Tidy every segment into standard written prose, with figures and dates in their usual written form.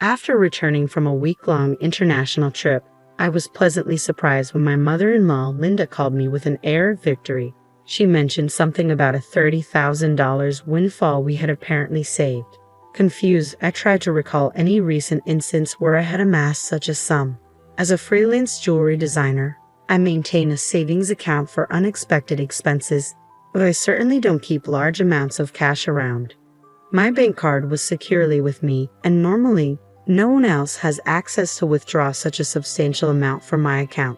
After returning from a week-long international trip, I was pleasantly surprised when my mother-in-law, Linda, called me with an air of victory. She mentioned something about a $30,000 windfall we had apparently saved. Confused, I tried to recall any recent instance where I had amassed such a sum. As a freelance jewelry designer, I maintain a savings account for unexpected expenses, but I certainly don't keep large amounts of cash around. My bank card was securely with me, and normally, no one else has access to withdraw such a substantial amount from my account.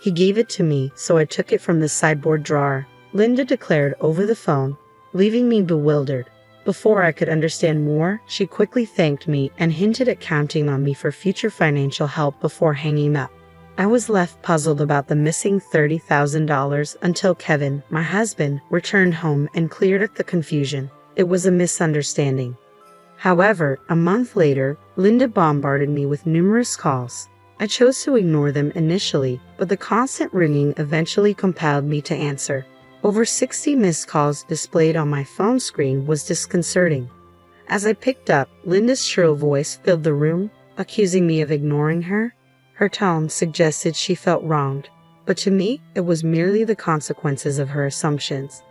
He gave it to me, so I took it from the sideboard drawer, Linda declared over the phone, leaving me bewildered. Before I could understand more, she quickly thanked me and hinted at counting on me for future financial help before hanging up. I was left puzzled about the missing $30,000 until Kevin, my husband, returned home and cleared up the confusion. It was a misunderstanding. However, a month later, Linda bombarded me with numerous calls. I chose to ignore them initially, but the constant ringing eventually compelled me to answer. Over 60 missed calls displayed on my phone screen was disconcerting. As I picked up, Linda's shrill voice filled the room, accusing me of ignoring her. Her tone suggested she felt wronged, but to me, it was merely the consequences of her assumptions.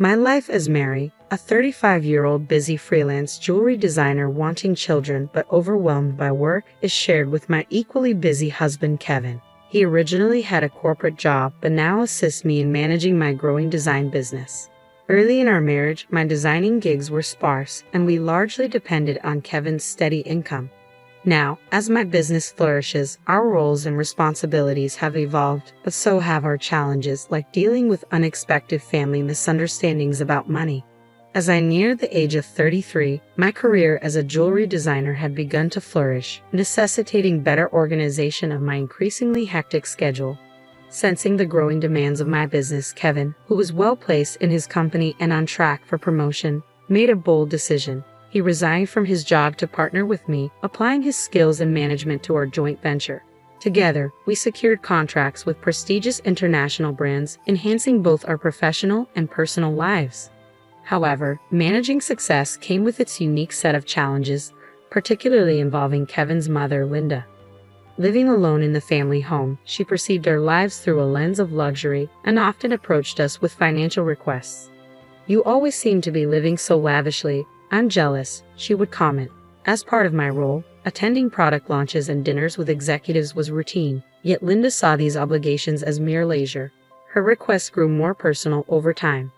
My life as Mary, a 35-year-old busy freelance jewelry designer wanting children but overwhelmed by work, is shared with my equally busy husband Kevin. He originally had a corporate job but now assists me in managing my growing design business. Early in our marriage, my designing gigs were sparse and we largely depended on Kevin's steady income. Now, as my business flourishes, our roles and responsibilities have evolved, but so have our challenges, like dealing with unexpected family misunderstandings about money. As I neared the age of 33, my career as a jewelry designer had begun to flourish, necessitating better organization of my increasingly hectic schedule. Sensing the growing demands of my business, Kevin, who was well-placed in his company and on track for promotion, made a bold decision. He resigned from his job to partner with me, applying his skills in management to our joint venture. Together, we secured contracts with prestigious international brands, enhancing both our professional and personal lives. However, managing success came with its unique set of challenges, particularly involving Kevin's mother, Linda. Living alone in the family home, she perceived our lives through a lens of luxury and often approached us with financial requests. "You always seem to be living so lavishly. I'm jealous," she would comment. As part of my role, attending product launches and dinners with executives was routine, yet Linda saw these obligations as mere leisure. Her requests grew more personal over time.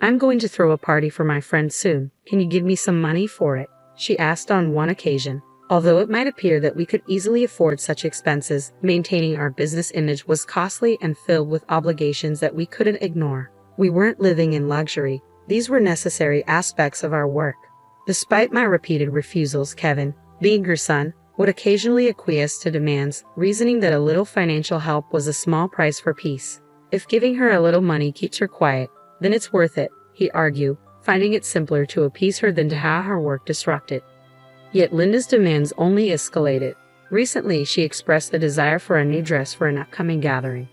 "I'm going to throw a party for my friend soon. Can you give me some money for it?" she asked on one occasion. Although it might appear that we could easily afford such expenses, maintaining our business image was costly and filled with obligations that we couldn't ignore. We weren't living in luxury. These were necessary aspects of our work. Despite my repeated refusals, Kevin, being her son, would occasionally acquiesce to demands, reasoning that a little financial help was a small price for peace. "If giving her a little money keeps her quiet, then it's worth it," he argued, finding it simpler to appease her than to have her work disrupted. Yet Linda's demands only escalated. Recently, she expressed a desire for a new dress for an upcoming gathering.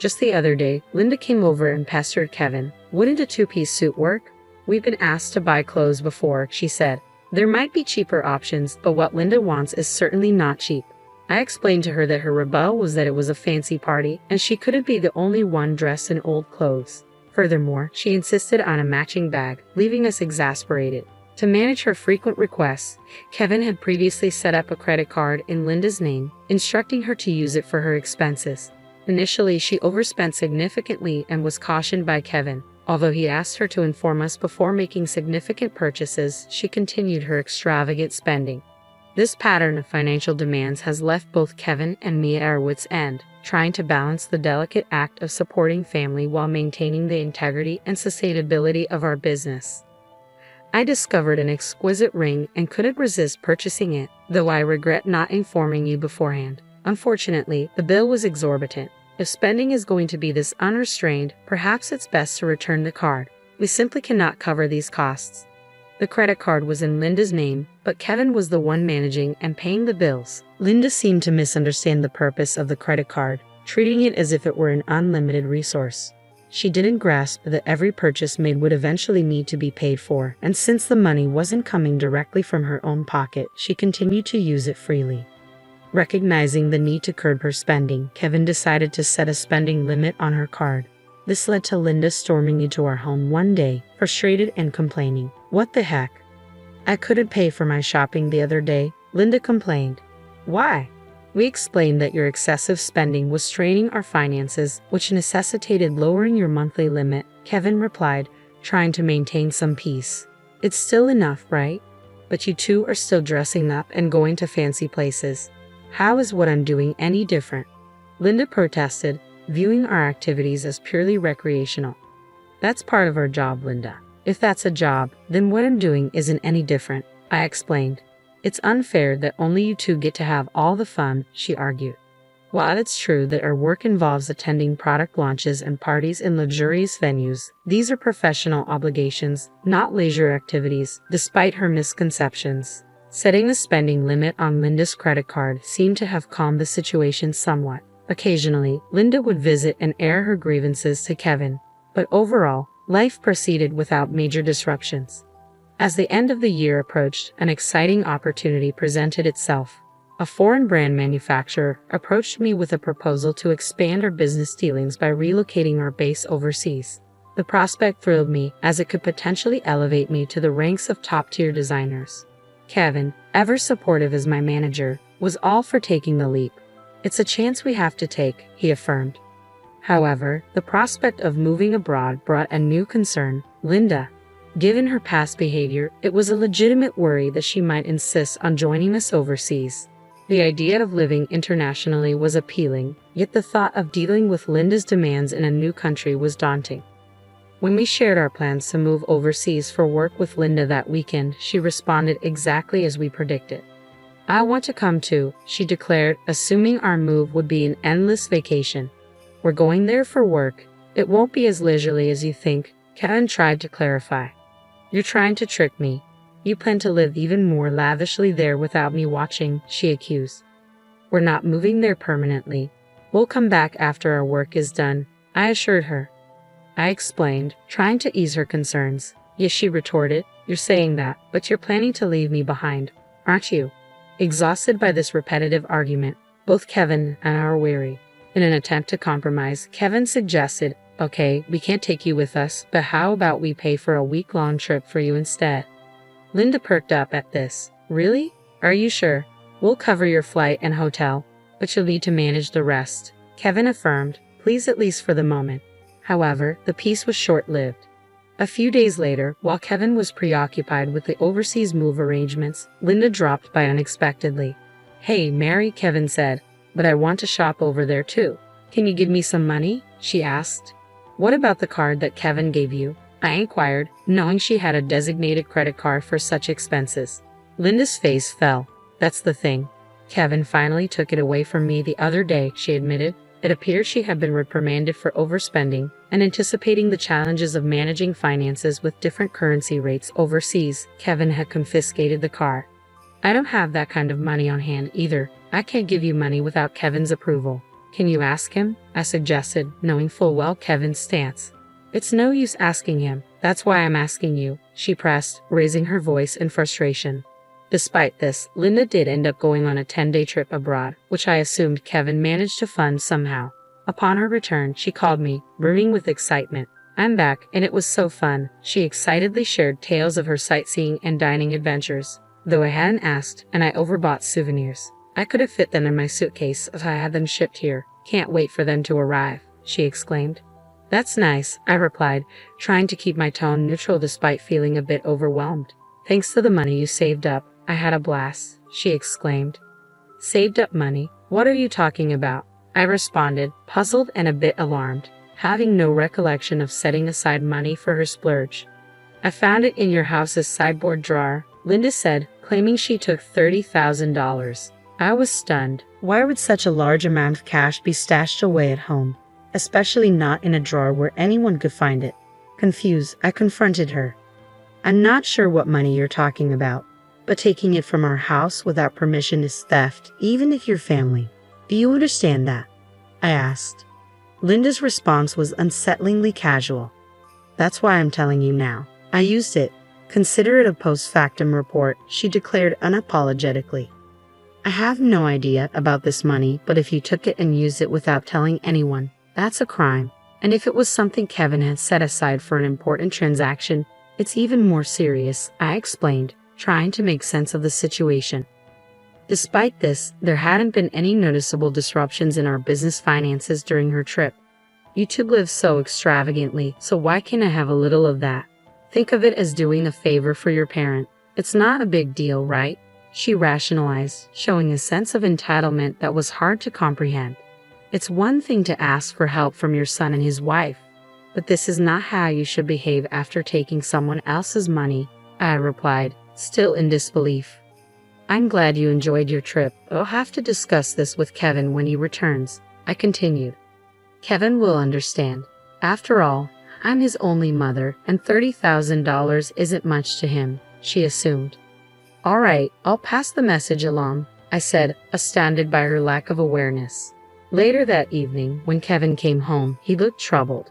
Just the other day, Linda came over and pestered Kevin. "Wouldn't a two-piece suit work? We've been asked to buy clothes before," she said. There might be cheaper options, but what Linda wants is certainly not cheap. I explained to her that her rebuttal was that it was a fancy party, and she couldn't be the only one dressed in old clothes. Furthermore, she insisted on a matching bag, leaving us exasperated. To manage her frequent requests, Kevin had previously set up a credit card in Linda's name, instructing her to use it for her expenses. Initially, she overspent significantly and was cautioned by Kevin. Although he asked her to inform us before making significant purchases, she continued her extravagant spending. This pattern of financial demands has left both Kevin and me at our wits' end, trying to balance the delicate act of supporting family while maintaining the integrity and sustainability of our business. I discovered an exquisite ring and couldn't resist purchasing it, though I regret not informing you beforehand. Unfortunately, the bill was exorbitant. If spending is going to be this unrestrained, perhaps it's best to return the card. We simply cannot cover these costs. The credit card was in Linda's name, but Kevin was the one managing and paying the bills. Linda seemed to misunderstand the purpose of the credit card, treating it as if it were an unlimited resource. She didn't grasp that every purchase made would eventually need to be paid for, and since the money wasn't coming directly from her own pocket, she continued to use it freely. Recognizing the need to curb her spending, Kevin decided to set a spending limit on her card. This led to Linda storming into our home one day, frustrated and complaining. "What the heck? I couldn't pay for my shopping the other day," Linda complained. "Why?" We explained that your excessive spending was straining our finances, which necessitated lowering your monthly limit. Kevin replied, trying to maintain some peace. "It's still enough, right? But you two are still dressing up and going to fancy places. How is what I'm doing any different?" Linda protested, viewing our activities as purely recreational. "That's part of our job, Linda. If that's a job, then what I'm doing isn't any different," I explained. "It's unfair that only you two get to have all the fun," she argued. While it's true that our work involves attending product launches and parties in luxurious venues, these are professional obligations, not leisure activities, despite her misconceptions. Setting a spending limit on Linda's credit card seemed to have calmed the situation somewhat. Occasionally, Linda would visit and air her grievances to Kevin, but overall, life proceeded without major disruptions. As the end of the year approached, an exciting opportunity presented itself. A foreign brand manufacturer approached me with a proposal to expand our business dealings by relocating our base overseas. The prospect thrilled me, as it could potentially elevate me to the ranks of top-tier designers. Kevin, ever supportive as my manager, was all for taking the leap. "It's a chance we have to take," he affirmed. However, the prospect of moving abroad brought a new concern. Linda. Given her past behavior, it was a legitimate worry that she might insist on joining us overseas. The idea of living internationally was appealing, yet the thought of dealing with Linda's demands in a new country was daunting. When we shared our plans to move overseas for work with Linda that weekend, she responded exactly as we predicted. "I want to come too," she declared, assuming our move would be an endless vacation. "We're going there for work. It won't be as leisurely as you think," Kevin tried to clarify. "You're trying to trick me. You plan to live even more lavishly there without me watching," she accused. "We're not moving there permanently. We'll come back after our work is done," I assured her. I explained, trying to ease her concerns. "Yes," she retorted, "you're saying that, but you're planning to leave me behind, aren't you?" Exhausted by this repetitive argument, both Kevin and I were weary. In an attempt to compromise, Kevin suggested, "Okay, we can't take you with us, but how about we pay for a week-long trip for you instead?" Linda perked up at this. "Really? Are you sure? We'll cover your flight and hotel, but you'll need to manage the rest," Kevin affirmed, pleased at least for the moment. However, the peace was short-lived. A few days later, while Kevin was preoccupied with the overseas move arrangements, Linda dropped by unexpectedly. "Hey, Mary," Kevin said, "but I want to shop over there too. Can you give me some money?" she asked. "What about the card that Kevin gave you?" I inquired, knowing she had a designated credit card for such expenses. Linda's face fell. "That's the thing. Kevin finally took it away from me the other day," she admitted. It appeared she had been reprimanded for overspending, and anticipating the challenges of managing finances with different currency rates overseas, Kevin had confiscated the car. "I don't have that kind of money on hand either. I can't give you money without Kevin's approval." "Can you ask him?" I suggested, knowing full well Kevin's stance. "It's no use asking him. That's why I'm asking you," she pressed, raising her voice in frustration. Despite this, Linda did end up going on a 10-day trip abroad, which I assumed Kevin managed to fund somehow. Upon her return, she called me, brimming with excitement. "I'm back, and it was so fun." She excitedly shared tales of her sightseeing and dining adventures. "Though I hadn't asked, and I overbought souvenirs. I could have fit them in my suitcase if I had them shipped here. Can't wait for them to arrive," she exclaimed. "That's nice," I replied, trying to keep my tone neutral despite feeling a bit overwhelmed. "Thanks to the money you saved up, I had a blast," she exclaimed. "Saved up money? What are you talking about?" I responded, puzzled and a bit alarmed, having no recollection of setting aside money for her splurge. "I found it in your house's sideboard drawer," Linda said, claiming she took $30,000. I was stunned. Why would such a large amount of cash be stashed away at home, especially not in a drawer where anyone could find it? Confused, I confronted her. "I'm not sure what money you're talking about, but taking it from our house without permission is theft, even if you're family. Do you understand that?" I asked. Linda's response was unsettlingly casual. That's why I'm telling you now. I used it. Consider it a post-factum report, she declared unapologetically. I have no idea about this money, but if you took it and used it without telling anyone, that's a crime. And if it was something Kevin had set aside for an important transaction, it's even more serious, I explained, trying to make sense of the situation. Despite this, there hadn't been any noticeable disruptions in our business finances during her trip. You two live so extravagantly, so why can't I have a little of that? Think of it as doing a favor for your parent. It's not a big deal, right? She rationalized, showing a sense of entitlement that was hard to comprehend. It's one thing to ask for help from your son and his wife, but this is not how you should behave after taking someone else's money, I replied, still in disbelief. I'm glad you enjoyed your trip. I'll have to discuss this with Kevin when he returns, I continued. Kevin will understand. After all, I'm his only mother, and $30,000 isn't much to him, she assumed. All right, I'll pass the message along, I said, astounded by her lack of awareness. Later that evening, when Kevin came home, he looked troubled.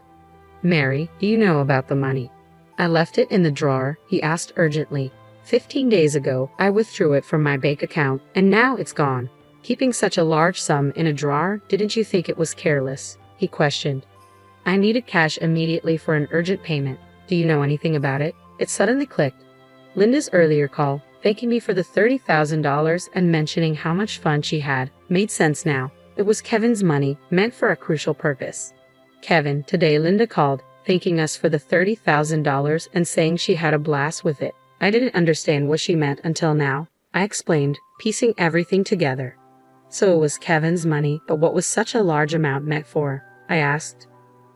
Mary, do you know about the money? I left it in the drawer, he asked urgently. 15 days ago, I withdrew it from my bank account, and now it's gone. Keeping such a large sum in a drawer, didn't you think it was careless? He questioned. I needed cash immediately for an urgent payment. Do you know anything about it? It suddenly clicked. Linda's earlier call, thanking me for the $30,000 and mentioning how much fun she had, made sense now. It was Kevin's money, meant for a crucial purpose. Kevin, today Linda called, thanking us for the $30,000 and saying she had a blast with it. I didn't understand what she meant until now, I explained, piecing everything together. So it was Kevin's money, but what was such a large amount meant for? I asked.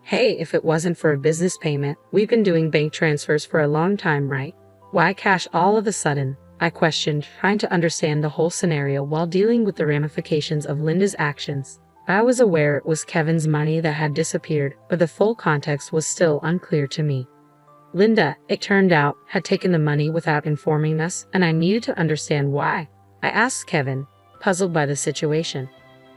Hey, if it wasn't for a business payment, we've been doing bank transfers for a long time, right? Why cash all of a sudden? I questioned, trying to understand the whole scenario while dealing with the ramifications of Linda's actions. I was aware it was Kevin's money that had disappeared, but the full context was still unclear to me. Linda, it turned out, had taken the money without informing us, and I needed to understand why. I asked Kevin, puzzled by the situation.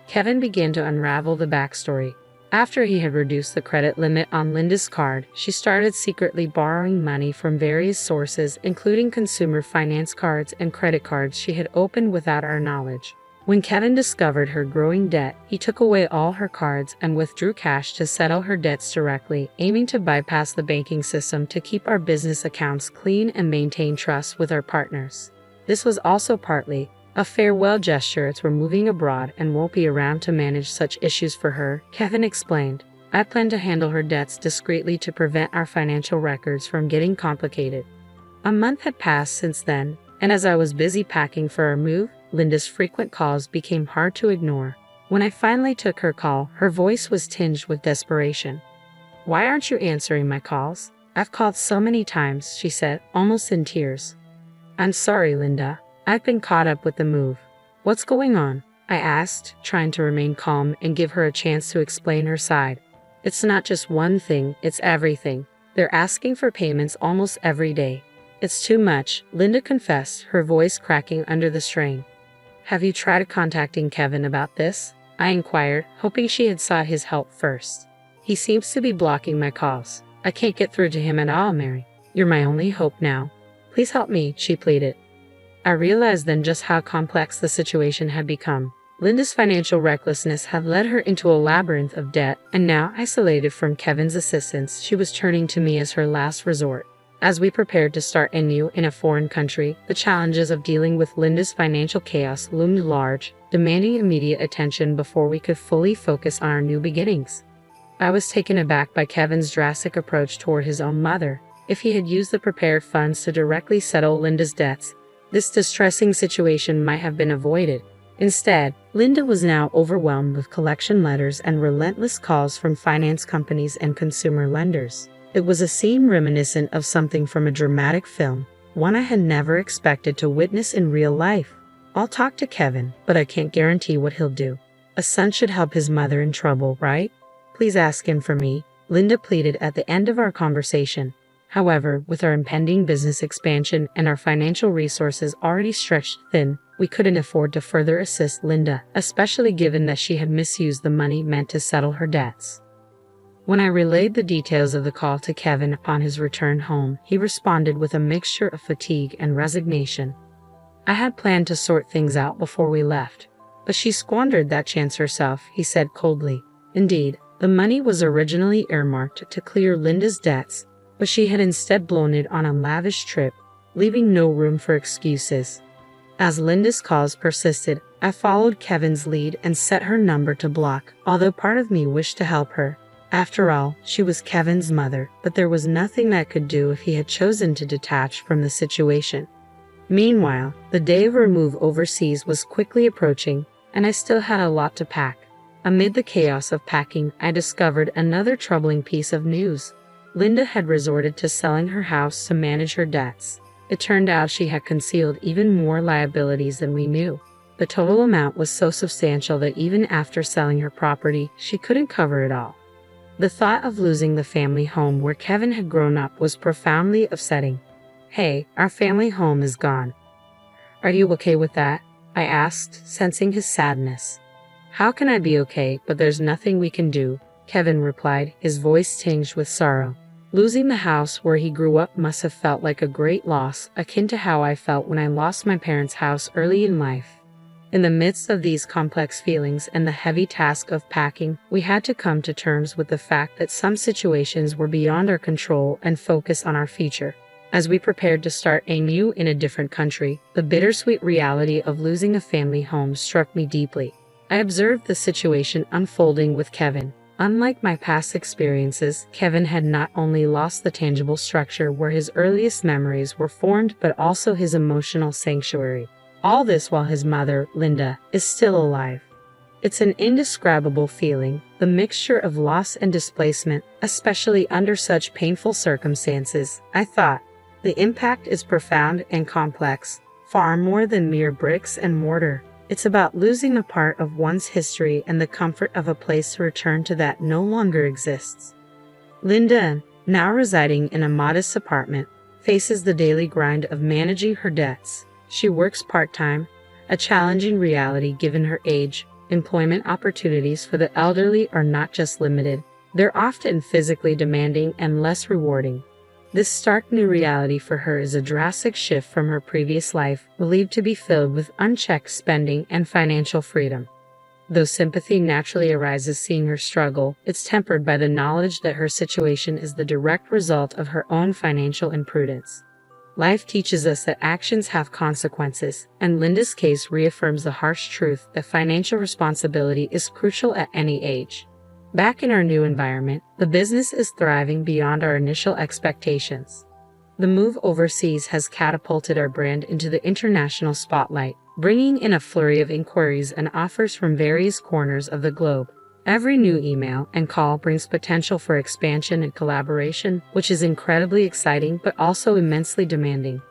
Kevin began to unravel the backstory. After he had reduced the credit limit on Linda's card, she started secretly borrowing money from various sources, including consumer finance cards and credit cards she had opened without our knowledge. When Kevin discovered her growing debt, he took away all her cards and withdrew cash to settle her debts directly, aiming to bypass the banking system to keep our business accounts clean and maintain trust with our partners. This was also partly a farewell gesture as we're moving abroad and won't be around to manage such issues for her, Kevin explained. I plan to handle her debts discreetly to prevent our financial records from getting complicated. A month had passed since then, and as I was busy packing for our move, Linda's frequent calls became hard to ignore. When I finally took her call, her voice was tinged with desperation. Why aren't you answering my calls? I've called so many times, she said, almost in tears. I'm sorry, Linda. I've been caught up with the move. What's going on? I asked, trying to remain calm and give her a chance to explain her side. It's not just one thing, it's everything. They're asking for payments almost every day. It's too much, Linda confessed, her voice cracking under the strain. Have you tried contacting Kevin about this? I inquired, hoping she had sought his help first. He seems to be blocking my calls. I can't get through to him at all, Mary. You're my only hope now. Please help me, she pleaded. I realized then just how complex the situation had become. Linda's financial recklessness had led her into a labyrinth of debt, and now, isolated from Kevin's assistance, she was turning to me as her last resort. As we prepared to start anew in a foreign country, the challenges of dealing with Linda's financial chaos loomed large, demanding immediate attention before we could fully focus on our new beginnings. I was taken aback by Kevin's drastic approach toward his own mother. If he had used the prepared funds to directly settle Linda's debts, this distressing situation might have been avoided. Instead, Linda was now overwhelmed with collection letters and relentless calls from finance companies and consumer lenders. It was a scene reminiscent of something from a dramatic film, one I had never expected to witness in real life. I'll talk to Kevin, but I can't guarantee what he'll do. A son should help his mother in trouble, right? Please ask him for me, Linda pleaded at the end of our conversation. However, with our impending business expansion and our financial resources already stretched thin, we couldn't afford to further assist Linda, especially given that she had misused the money meant to settle her debts. When I relayed the details of the call to Kevin upon his return home, he responded with a mixture of fatigue and resignation. I had planned to sort things out before we left, but she squandered that chance herself, he said coldly. Indeed, the money was originally earmarked to clear Linda's debts, but she had instead blown it on a lavish trip, leaving no room for excuses. As Linda's calls persisted, I followed Kevin's lead and set her number to block, although part of me wished to help her. After all, she was Kevin's mother, but there was nothing I could do if he had chosen to detach from the situation. Meanwhile, the day of our move overseas was quickly approaching, and I still had a lot to pack. Amid the chaos of packing, I discovered another troubling piece of news. Linda had resorted to selling her house to manage her debts. It turned out she had concealed even more liabilities than we knew. The total amount was so substantial that even after selling her property, she couldn't cover it all. The thought of losing the family home where Kevin had grown up was profoundly upsetting. "Hey, our family home is gone. Are you okay with that?" I asked, sensing his sadness. "How can I be okay, but there's nothing we can do," Kevin replied, his voice tinged with sorrow. Losing the house where he grew up must have felt like a great loss, akin to how I felt when I lost my parents' house early in life. In the midst of these complex feelings and the heavy task of packing, we had to come to terms with the fact that some situations were beyond our control and focus on our future. As we prepared to start anew in a different country, the bittersweet reality of losing a family home struck me deeply. I observed the situation unfolding with Kevin. Unlike my past experiences, Kevin had not only lost the tangible structure where his earliest memories were formed, but also his emotional sanctuary. All this while his mother, Linda, is still alive. It's an indescribable feeling, the mixture of loss and displacement, especially under such painful circumstances. I thought, the impact is profound and complex, far more than mere bricks and mortar. It's about losing a part of one's history and the comfort of a place to return to that no longer exists. Linda, now residing in a modest apartment, faces the daily grind of managing her debts. She works part-time, a challenging reality given her age. Employment opportunities for the elderly are not just limited, they're often physically demanding and less rewarding. This stark new reality for her is a drastic shift from her previous life, believed to be filled with unchecked spending and financial freedom. Though sympathy naturally arises seeing her struggle, it's tempered by the knowledge that her situation is the direct result of her own financial imprudence. Life teaches us that actions have consequences, and Linda's case reaffirms the harsh truth that financial responsibility is crucial at any age. Back in our new environment, the business is thriving beyond our initial expectations. The move overseas has catapulted our brand into the international spotlight, bringing in a flurry of inquiries and offers from various corners of the globe. Every new email and call brings potential for expansion and collaboration, which is incredibly exciting but also immensely demanding.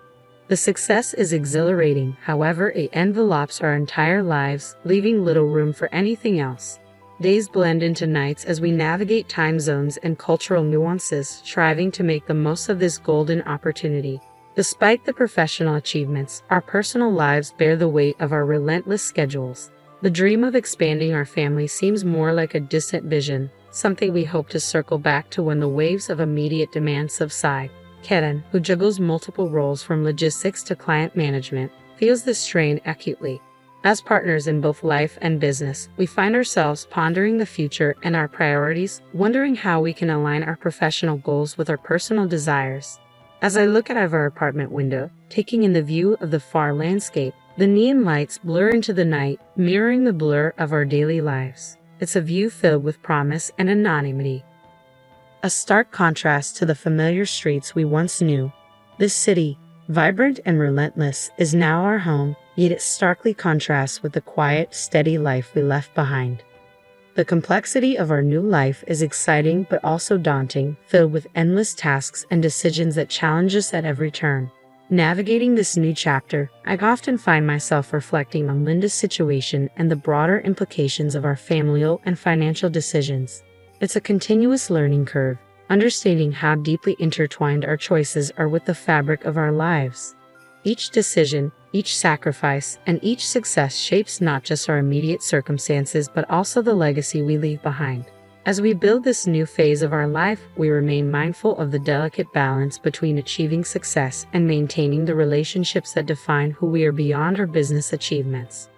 The success is exhilarating, however, it envelopes our entire lives, leaving little room for anything else. Days blend into nights as we navigate time zones and cultural nuances, striving to make the most of this golden opportunity. Despite the professional achievements, our personal lives bear the weight of our relentless schedules. The dream of expanding our family seems more like a distant vision, something we hope to circle back to when the waves of immediate demand subside. Kevin, who juggles multiple roles from logistics to client management, feels this strain acutely. As partners in both life and business, we find ourselves pondering the future and our priorities, wondering how we can align our professional goals with our personal desires. As I look out of our apartment window, taking in the view of the far landscape, the neon lights blur into the night, mirroring the blur of our daily lives. It's a view filled with promise and anonymity. A stark contrast to the familiar streets we once knew. This city, vibrant and relentless, is now our home, yet it starkly contrasts with the quiet, steady life we left behind. The complexity of our new life is exciting but also daunting, filled with endless tasks and decisions that challenge us at every turn. Navigating this new chapter, I often find myself reflecting on Linda's situation and the broader implications of our familial and financial decisions. It's a continuous learning curve, understanding how deeply intertwined our choices are with the fabric of our lives. Each decision, each sacrifice, and each success shapes not just our immediate circumstances but also the legacy we leave behind. As we build this new phase of our life, we remain mindful of the delicate balance between achieving success and maintaining the relationships that define who we are beyond our business achievements.